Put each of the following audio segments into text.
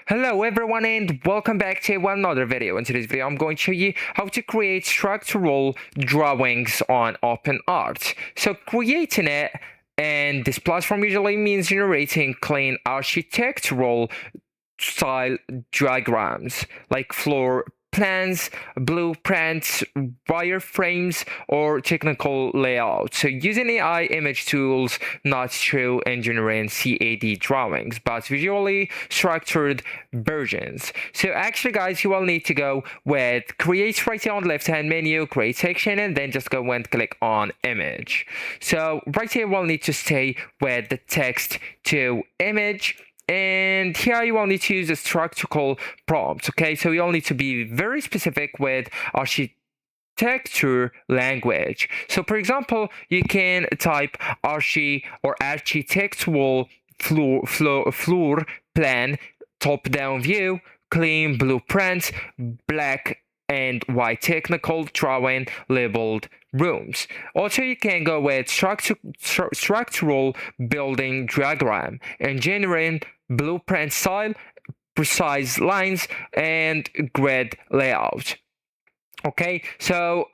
Hello everyone and welcome back to another video. In today's video I'm going to show you how to create structural drawings on OpenArt. So creating it and this platform usually means generating clean architectural style diagrams like floor plans, blueprints, wireframes, or technical layouts. So using AI image tools, not through engineering CAD drawings, but visually structured versions. So actually guys, you will need to go with create right here on the left hand menu, create section, and then just go and click on image. So right here we'll need to stay with the text to image. And here you will need to use the structural prompts, okay? So you all need to be very specific with architecture language. So for example, you can type or architectural floor plan, top-down view, clean blueprints, black and white technical drawing labeled rooms. Also, you can go with structural building diagram, engineering blueprint style, precise lines, and grid layout. Okay, so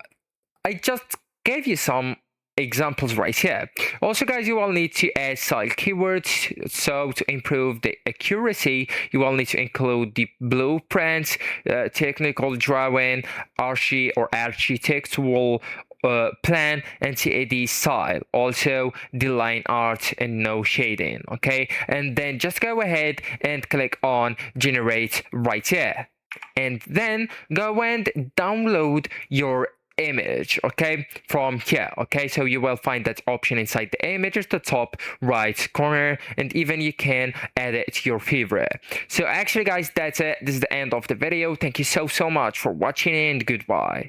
I just gave you some examples right here. Also guys, you will need to add style keywords. So to improve the accuracy, you will need to include the blueprints, technical drawing, architectural plan, and CAD style. Also the line art and no shading. Okay, and then just go ahead and click on generate right here, and then go and download your image, okay, from here. Okay, so you will find that option inside the image at the top right corner, and even you can add it to your favorite. So actually guys, that's it. This is the end of the video. Thank you so much for watching, and goodbye.